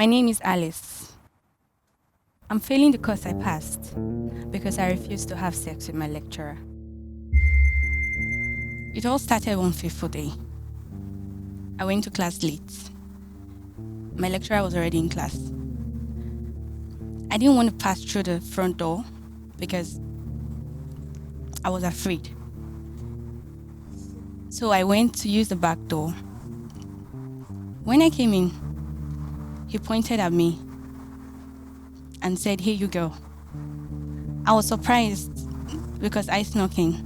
My name is Alice. I'm failing the course I passed because I refused to have sex with my lecturer. It all started one fateful day. I went to class late. My lecturer was already in class. I didn't want to pass through the front door because I was afraid. So I went to use the back door. When I came in, he pointed at me and said, "Here you go." I was surprised because I snuck in.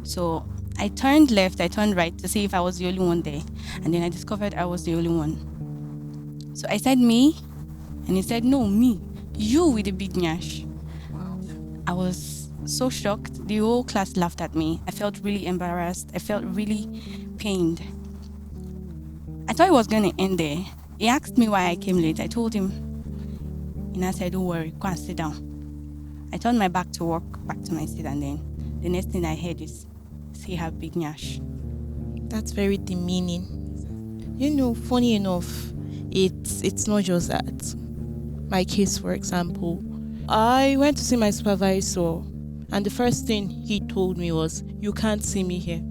So I turned left, I turned right to see if I was the only one there. And then I discovered I was the only one. So I said, "Me?" And he said, "No, me. You with the big nyash." Wow. I was so shocked. The whole class laughed at me. I felt really embarrassed. I felt really pained. I thought it was going to end there. He asked me why I came late. I told him. And I said, "Don't worry, go and sit down." I turned my back to walk back to my seat, and then the next thing I heard is, "See her big nyash." That's very demeaning. Funny enough, it's not just that. My case, for example, I went to see my supervisor, and the first thing he told me was, "You can't see me here.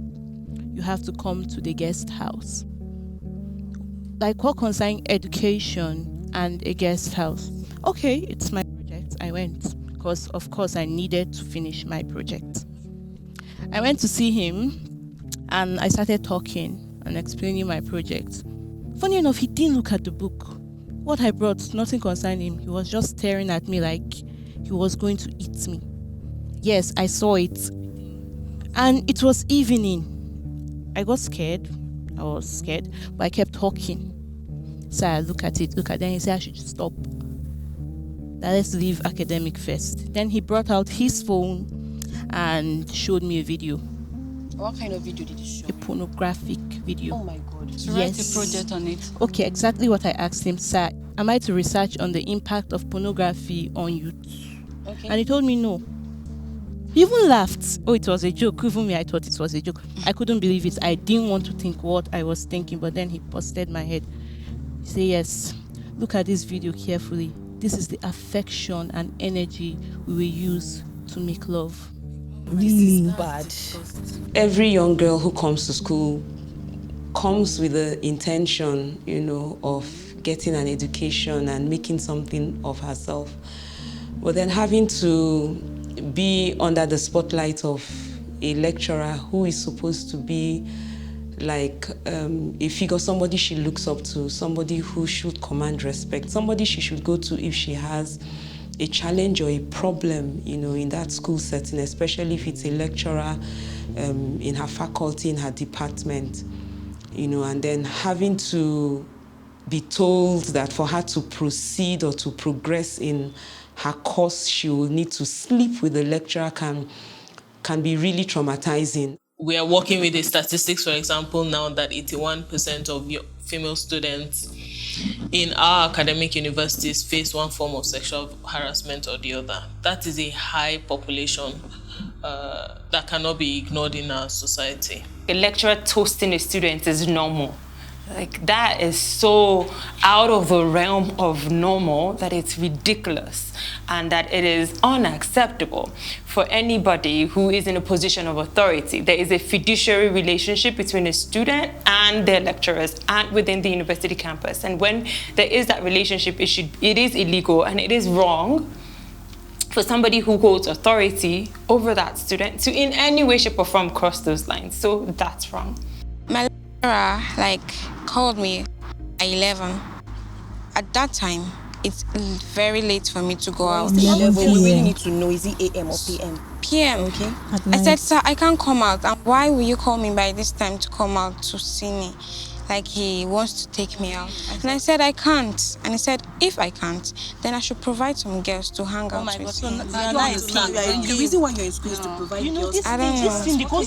You have to come to the guest house." Like, what concerning education and a guest house? Okay, it's my project. I went because, of course, I needed to finish my project. I went to see him, and I started talking and explaining my project. Funny enough, he didn't look at the book. What I brought, nothing concerned him. He was just staring at me like he was going to eat me. Yes, I saw it. And it was evening. I got scared. I was scared, but I kept talking. So I look at it. Then he said I should stop. That let's leave academic first. Then he brought out his phone and showed me a video. What kind of video did he show? A pornographic video. Oh my God. To write a project on it. Okay, exactly what I asked him. Sir, am I to research on the impact of pornography on youth? Okay. And he told me no. He even laughed. Oh, it was a joke. Even me, I thought it was a joke. I couldn't believe it. I didn't want to think what I was thinking, but then he busted my head. He said, "Yes, look at this video carefully. This is the affection and energy we will use to make love." Really bad. Every young girl who comes to school comes with the intention, of getting an education and making something of herself. But then having to be under the spotlight of a lecturer who is supposed to be like a figure, somebody she looks up to, somebody who should command respect, somebody she should go to if she has a challenge or a problem, in that school setting, especially if it's a lecturer in her faculty, in her department, and then having to be told that for her to proceed or to progress in her course, she will need to sleep with the lecturer can be really traumatizing. We are working with the statistics, for example, now that 81% of female students in our academic universities face one form of sexual harassment or the other. That is a high population that cannot be ignored in our society. A lecturer toasting a student is normal. Like, that is so out of the realm of normal that it's ridiculous and that it is unacceptable for anybody who is in a position of authority. There is a fiduciary relationship between a student and their lecturers and within the university campus. And when there is that relationship, it is illegal and it is wrong for somebody who holds authority over that student to in any way, shape or form cross those lines. So that's wrong. My lecturer called me at 11. At that time, it's very late for me to go out. We really need to know, is it AM or PM? PM. Okay. I said, "Sir, I can't come out. And why will you call me by this time to come out to see me?" Like, he wants to take me out. And I said, "I can't." And he said, "If I can't, then I should provide some girls to hang out with." So you're not in school. The reason why you're in school is to provide girls. This thing, they go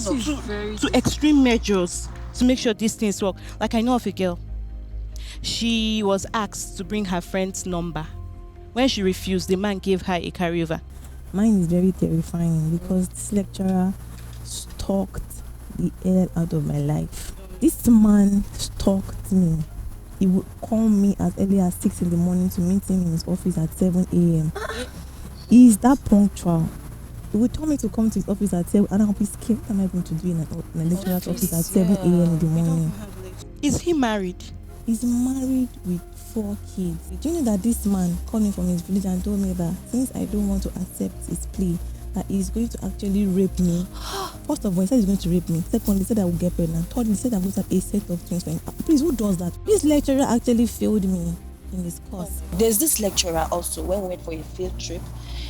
to extreme measures to make sure these things work. Like, I know of a girl. She was asked to bring her friend's number. When she refused, the man gave her a carryover. Mine is very terrifying because this lecturer stalked the air out of my life. This man stalked me. He would call me as early as 6 in the morning to meet him in his office at 7 a.m. He's that punctual. He would tell me to come to his office at 7, and I'll be scared. What am I going to do in a lecturer's office at 7 a.m. in the morning? Is he married? He's married with 4 kids. Do you know that this man called me from his village and told me that since I don't want to accept his plea, that he's going to actually rape me? First of all, he said he's going to rape me. Secondly, he said I will get pregnant. Thirdly, he said I'm going to have a set of twins for him. Please, who does that? This lecturer actually failed me in this course. There's this lecturer also, when we went for a field trip,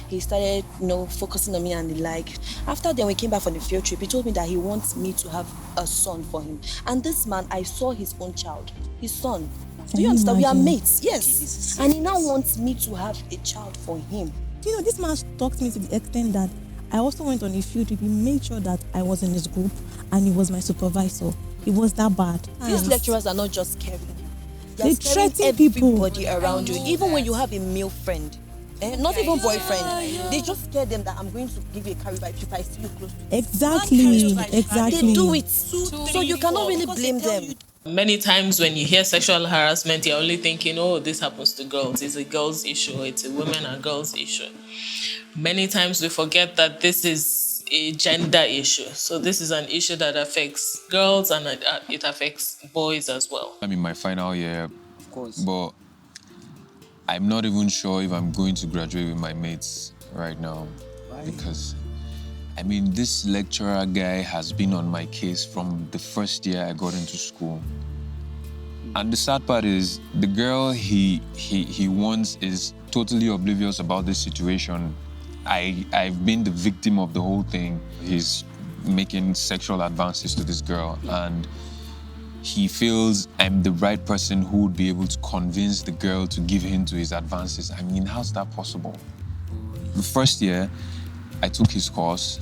he started, focusing on me and the like. After then we came back from the field trip, he told me that he wants me to have a son for him. And this man, I saw his own child, his son. Do you understand? We are mates, yes. And he now wants me to have a child for him. You know, this man stalked me to the extent that I also went on a field trip. He made sure that I was in his group and he was my supervisor. It was that bad. These lecturers are not just caring. They threaten everybody around you, even when you have a male friend. Not even boyfriend. They just scare them that I'm going to give you a carry if I see you close to them. Exactly. They do it. So you cannot really blame them. Many times when you hear sexual harassment, you're only thinking, oh, this happens to girls. It's a girls' issue. It's a women and girls' issue. Many times we forget that this is a gender issue. So this is an issue that affects girls and it affects boys as well. I'm in my final year, Of course. but I'm not even sure if I'm going to graduate with my mates right now. Why? Because, this lecturer guy has been on my case from the first year I got into school. And the sad part is, the girl he wants is totally oblivious about this situation. I've been the victim of the whole thing. He's making sexual advances to this girl, and he feels I'm the right person who would be able to convince the girl to give in to his advances. How's that possible? The first year, I took his course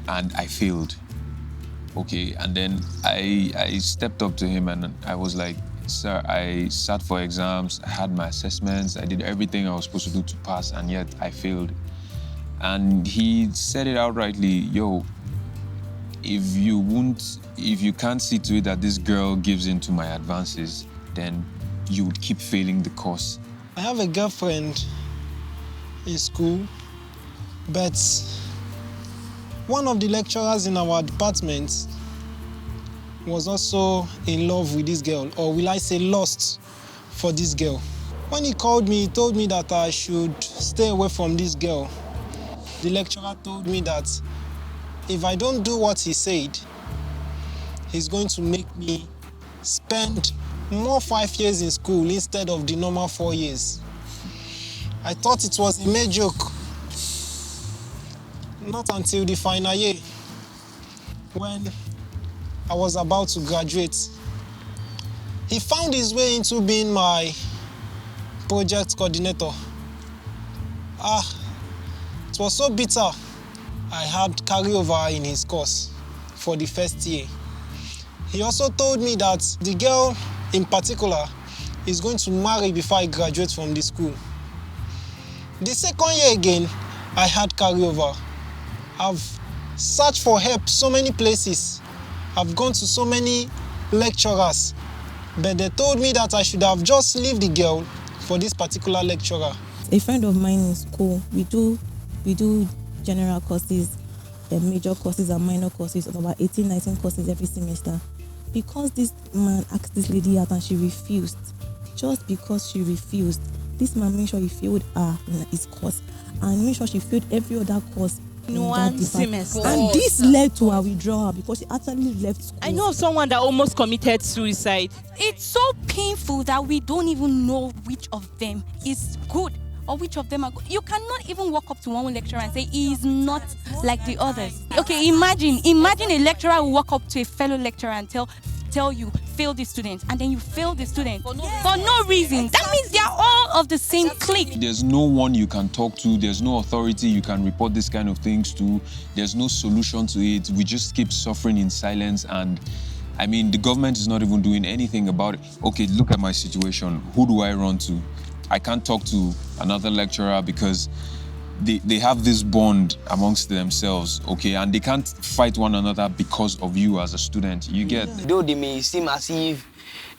and I failed. Okay, and then I stepped up to him and I was like, sir, I sat for exams, I had my assessments, I did everything I was supposed to do to pass, and yet I failed. And he said it outrightly, yo, if you can't see to it that this girl gives in to my advances, then you would keep failing the course. I have a girlfriend in school, but one of the lecturers in our department was also in love with this girl, or will I say lost for this girl. When he called me, he told me that I should stay away from this girl. The lecturer told me that if I don't do what he said, he's going to make me spend more 5 years in school instead of the normal 4 years. I thought it was a mere joke. Not until the final year, when I was about to graduate. He found his way into being my project coordinator. It was so bitter. I had carryover in his course for the first year. He also told me that the girl in particular is going to marry before I graduate from the school. The second year again, I had carryover. I've searched for help so many places. I've gone to so many lecturers, but they told me that I should have just leave the girl for this particular lecturer. A friend of mine in school, we do general courses, major courses and minor courses, of about 18, 19 courses every semester. Because this man asked this lady out and she refused, just because she refused, this man made sure he failed her in his course and made sure she failed every other course in one semester. And this led to her withdrawal because she actually left school. I know of someone that almost committed suicide. It's so painful that we don't even know which of them is good or which of them are good. You cannot even walk up to one lecturer and say he is not like the others. Okay, imagine a lecturer will walk up to a fellow lecturer and tell you fail the student, and then you fail the student for no reason. That means they are all of the same clique. There's no one you can talk to, there's no authority you can report this kind of things to, there's no solution to it. We just keep suffering in silence, and the government is not even doing anything about it. Okay, look at my situation. Who do I run to? I can't talk to another lecturer because they have this bond amongst themselves, okay, and they can't fight one another because of you as a student. You get? Though they may seem as if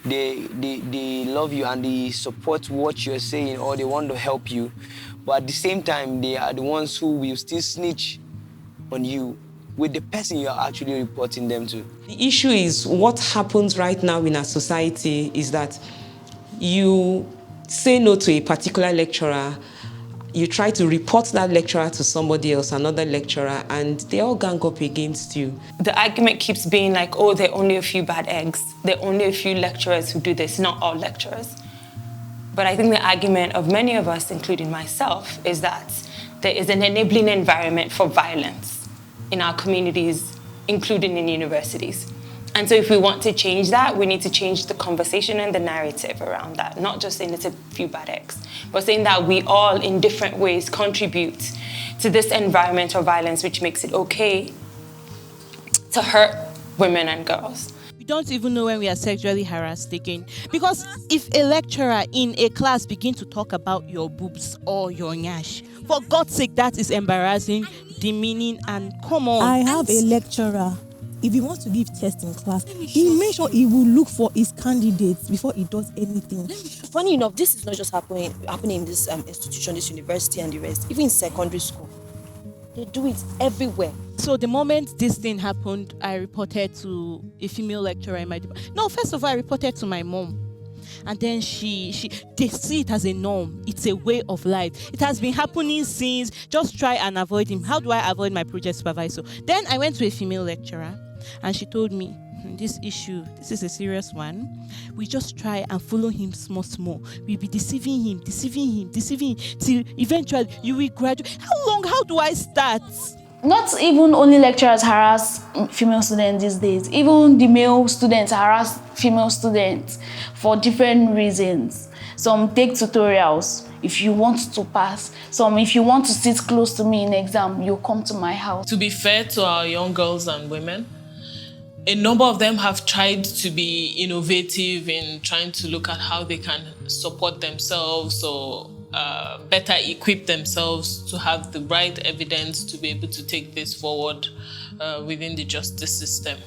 they love you and they support what you're saying, or they want to help you. But at the same time, they are the ones who will still snitch on you with the person you're actually reporting them to. The issue is what happens right now in our society is that you say no to a particular lecturer, you try to report that lecturer to somebody else, another lecturer, and they all gang up against you. The argument keeps being like, oh, there are only a few bad eggs. There are only a few lecturers who do this, not all lecturers. But I think the argument of many of us, including myself, is that there is an enabling environment for violence in our communities, including in universities. And so if we want to change that, we need to change the conversation and the narrative around that, not just saying it's a few bad eggs, but saying that we all, in different ways, contribute to this environment of violence, which makes it okay to hurt women and girls. We don't even know when we are sexually harassed again. Because if a lecturer in a class begins to talk about your boobs or your nyash, for God's sake, that is embarrassing, demeaning, and come on. I have a lecturer. If he wants to give tests in class, he makes sure he will look for his candidates before he does anything. Funny enough, this is not just happening in this institution, this university and the rest. Even in secondary school, they do it everywhere. So the moment this thing happened, I reported to a female lecturer in my department. No, first of all, I reported to my mom. And then they see it as a norm. It's a way of life. It has been happening since. Just try and avoid him. How do I avoid my project supervisor? Then I went to a female lecturer, and she told me, this issue, this is a serious one. We just try and follow him small. We'll be deceiving him, till eventually you will graduate. How do I start? Not even only lecturers harass female students these days. Even the male students harass female students for different reasons. Some take tutorials if you want to pass. Some, if you want to sit close to me in exam, you come to my house. To be fair to our young girls and women, a number of them have tried to be innovative in trying to look at how they can support themselves or better equip themselves to have the right evidence to be able to take this forward within the justice system.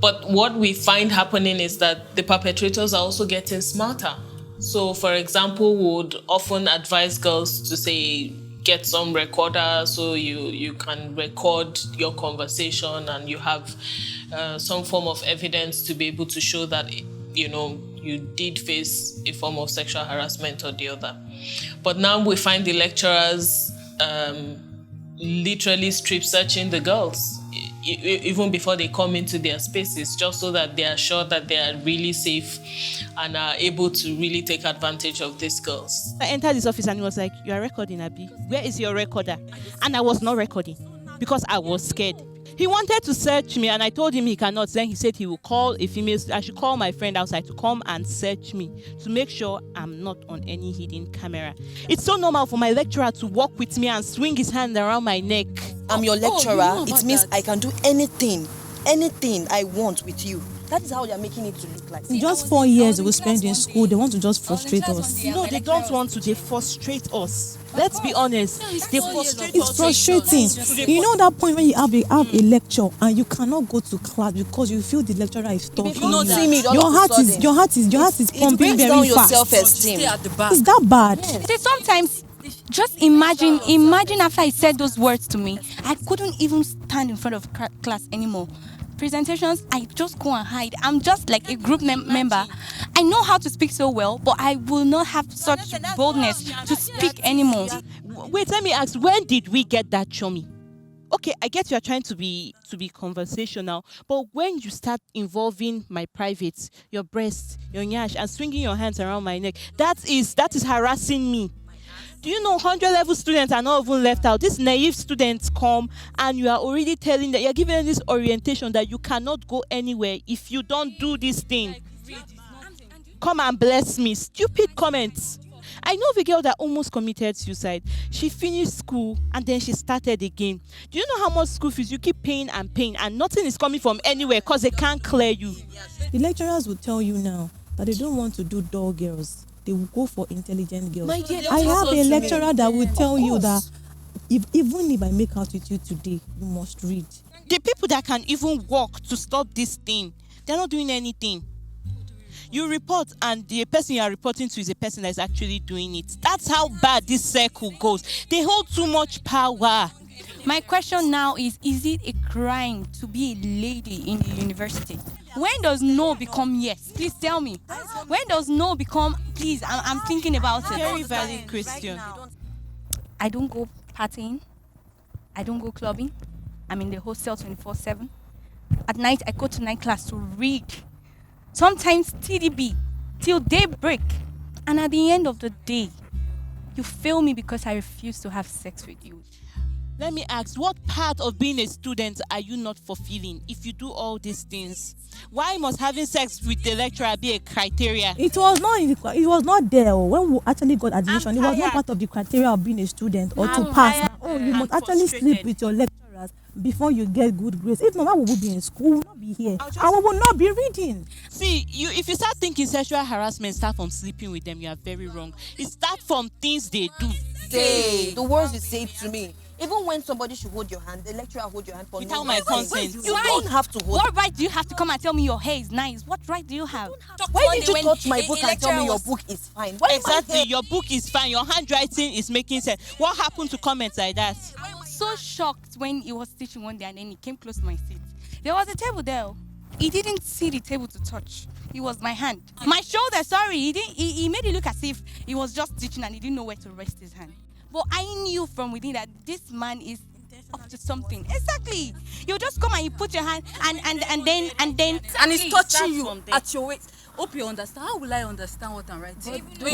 But what we find happening is that the perpetrators are also getting smarter. So, for example, we would often advise girls to say, get some recorder so you can record your conversation and you have some form of evidence to be able to show that, you did face a form of sexual harassment or the other. But now we find the lecturers literally strip searching the girls even before they come into their spaces, just so that they are sure that they are really safe and are able to really take advantage of these girls. I entered his office and he was like, "You are recording, Abi. Where is your recorder?" And I was not recording because I was scared. He wanted to search me and I told him he cannot. Then he said he will call a female. I should call my friend outside to come and search me to make sure I'm not on any hidden camera. It's so normal for my lecturer to walk with me and swing his hand around my neck. I'm your lecturer. It means I can do anything I want with you. That is how they are making it to look like. Just 4 years we spend in school, they want to just frustrate us. No, they don't want to. They frustrate us. Let's be honest. They frustrate us. It's frustrating. You know that point when you have a lecture and you cannot go to class because you feel the lecturer is talking. You not see me. Your heart is pumping very your fast. Self-esteem. Is that bad? It is sometimes. Just imagine after I said those words to me, I couldn't even stand in front of class anymore. Presentations, I just go and hide. I'm just like a group member. I know how to speak so well, but I will not have such boldness to speak anymore. Wait, let me ask, when did we get that chummy? Okay, I get you are trying to be conversational, but when you start involving my privates, your breasts, your nyash, and swinging your hands around my neck, that is harassing me. Do you know 100-level students are not even left out? These naive students come and you are already telling them, you're giving them this orientation that you cannot go anywhere if you don't do this thing. Come and bless me. Stupid comments. I know of a girl that almost committed suicide. She finished school and then she started again. Do you know how much school fees you keep paying and nothing is coming from anywhere because they can't clear you? The lecturers will tell you now that they don't want to do dull girls. They will go for intelligent girls. I have a lecturer that will tell you that even if I make out with you today, you must read. The people that can even walk to stop this thing, they're not doing anything. You report and the person you are reporting to is a person that is actually doing it. That's how bad this circle goes. They hold too much power. My question now is it a crime to be a lady in the university? When does no become yes? Please tell me. When does no become, please, I'm thinking about it. Very valid question. I don't go partying. I don't go clubbing. I'm in the hostel 24/7. At night, I go to night class to read. Sometimes TDB, till daybreak. And at the end of the day, you fail me because I refuse to have sex with you. Let me ask, what part of being a student are you not fulfilling if you do all these things? Why must having sex with the lecturer be a criteria? It was not there when we actually got admission. It was not part of the criteria of being a student or to pass. Oh, you must actually sleep with your lecturers before you get good grades. If not, why would we be in school? We will not be here. And we will not be reading. See, if you start thinking sexual harassment start from sleeping with them, you are very wrong. It starts from things they do. The words you say to me. Even when somebody should hold your hand, the lecturer hold your hand for without my consent. You don't have to hold. What right do you have to come and tell me your hair is nice? What right do you have? Why did you touch my book and tell me your book is fine? Why exactly, your book is fine. Your handwriting is making sense. What happened to comments like that? I was so shocked when he was teaching one day and then he came close to my seat. There was a table there. He didn't see the table to touch. It was my hand. My shoulder, sorry. He made it look as if he was just teaching and he didn't know where to rest his hand. But I knew from within that this man is up to something. Exactly. You just come and you put your hand and then he's touching you at your waist. Hope you understand. How will I understand what I'm writing? Do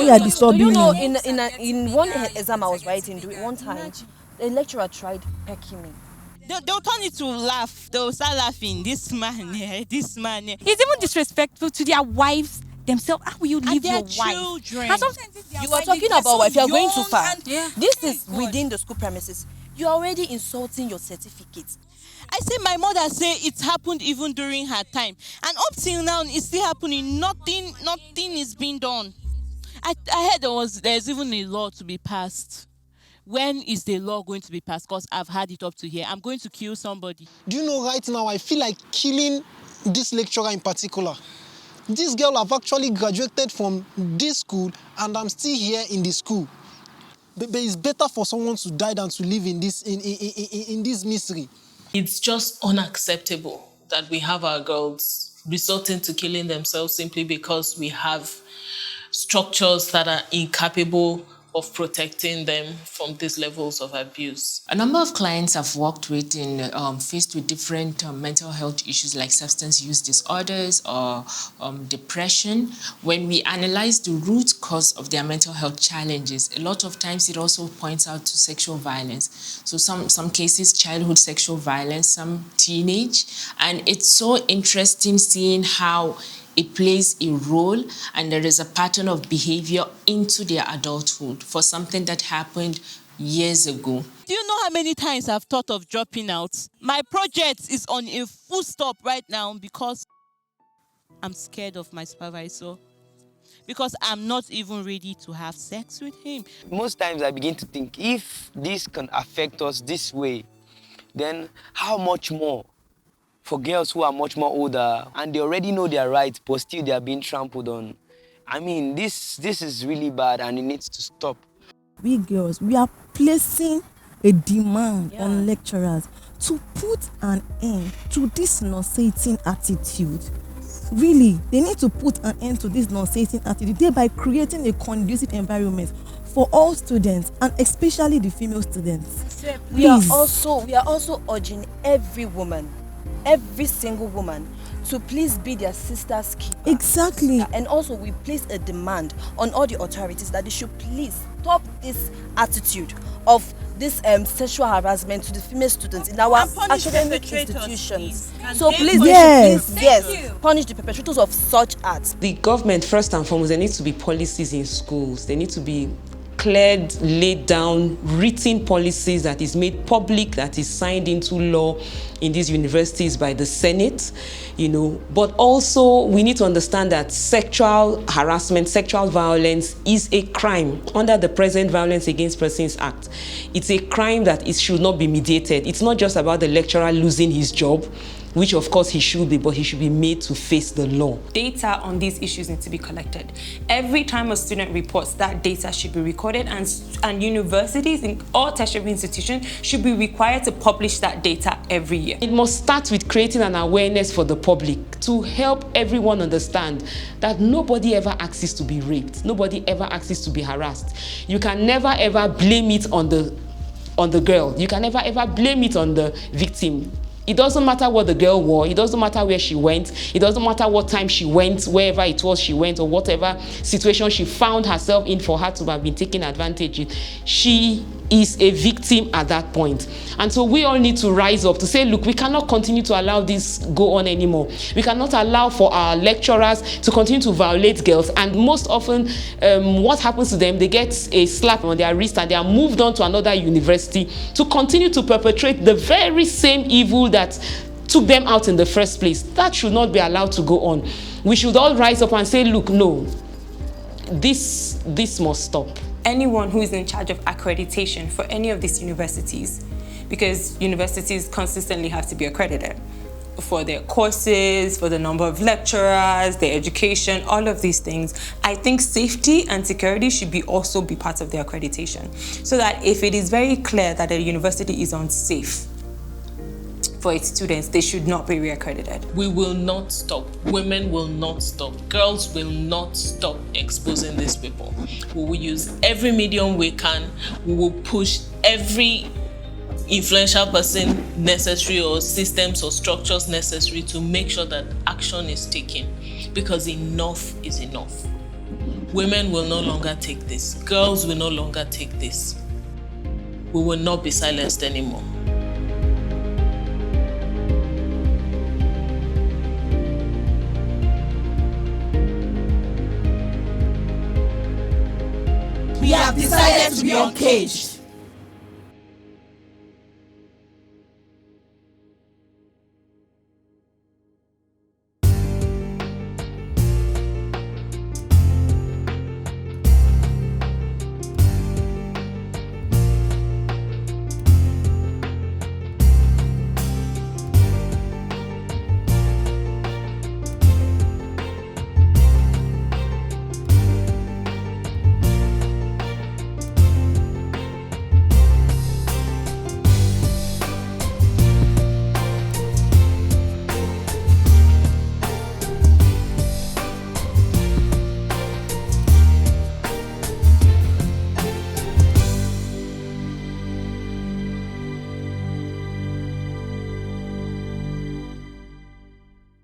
you know in one exam I was writing, one time, the lecturer tried pecking me. They'll turn it to laugh. They'll start laughing. This man here, this man here. He's even disrespectful to their wives themselves. How will you leave your children? Wife? And sometimes you are talking about wife. You are going too far. Yeah. This is within the school premises. You are already insulting your certificate. I say my mother say it happened even during her time, and up till now it's still happening. Nothing is being done. I heard there's even a law to be passed. When is the law going to be passed? Because I've had it up to here. I'm going to kill somebody. Do you know right now I feel like killing this lecturer in particular. This girl have actually graduated from this school and I'm still here in the school. But it's better for someone to die than to live in this misery. It's just unacceptable that we have our girls resorting to killing themselves simply because we have structures that are incapable of protecting them from these levels of abuse. A number of clients I've worked with faced with different mental health issues like substance use disorders or depression. When we analyze the root cause of their mental health challenges, a lot of times it also points out to sexual violence. So some cases, childhood sexual violence, some teenage. And it's so interesting seeing how it plays a role and there is a pattern of behavior into their adulthood for something that happened years ago. Do you know how many times I've thought of dropping out? My project is on a full stop right now because I'm scared of my supervisor. Because I'm not even ready to have sex with him. Most times I begin to think, if this can affect us this way, then how much more for girls who are much more older and they already know their rights, but still they are being trampled on. I mean, this is really bad and it needs to stop. We girls, we are placing a demand on lecturers to put an end to this nauseating attitude. Really, they need to put an end to this nauseating attitude, thereby creating a conducive environment for all students and especially the female students. We are also urging every woman, every single woman, to please be their sister's keeper. Exactly. And also we place a demand on all the authorities that they should please stop this attitude of this sexual harassment to the female students in our academic institutions. So please, punish the perpetrators of such acts. The government, first and foremost, there needs to be policies in schools. There need to be cleared, laid down, written policies that is made public, that is signed into law, in these universities by the Senate, but also we need to understand that sexual harassment, sexual violence is a crime under the present Violence Against Persons Act. It's a crime that it should not be mediated. It's not just about the lecturer losing his job, which of course he should be, but he should be made to face the law. Data on these issues need to be collected. Every time a student reports, that data should be recorded, and universities in all tertiary institutions should be required to publish that data every year. It must start with creating an awareness for the public to help everyone understand that nobody ever asks to be raped, nobody ever asks to be harassed. You can never ever blame it on the girl. You can never ever blame it on the victim. It doesn't matter what the girl wore, it doesn't matter where she went, it doesn't matter what time she went, wherever it was she went, or whatever situation she found herself in for her to have been taken advantage of. She is a victim at that point. And so we all need to rise up to say, look, we cannot continue to allow this go on anymore. We cannot allow for our lecturers to continue to violate girls. And most often, what happens to them, they get a slap on their wrist and they are moved on to another university to continue to perpetrate the very same evil that took them out in the first place. That should not be allowed to go on. We should all rise up and say, look, no, this must stop. Anyone who is in charge of accreditation for any of these universities, because universities consistently have to be accredited for their courses, for the number of lecturers, their education, all of these things. I think safety and security should also be part of their accreditation, so that if it is very clear that a university is unsafe for its students, they should not be reaccredited. We will not stop. Women will not stop. Girls will not stop exposing these people. We will use every medium we can. We will push every influential person necessary, or systems or structures necessary, to make sure that action is taken, because enough is enough. Women will no longer take this. Girls will no longer take this. We will not be silenced anymore. We have decided to be uncaged.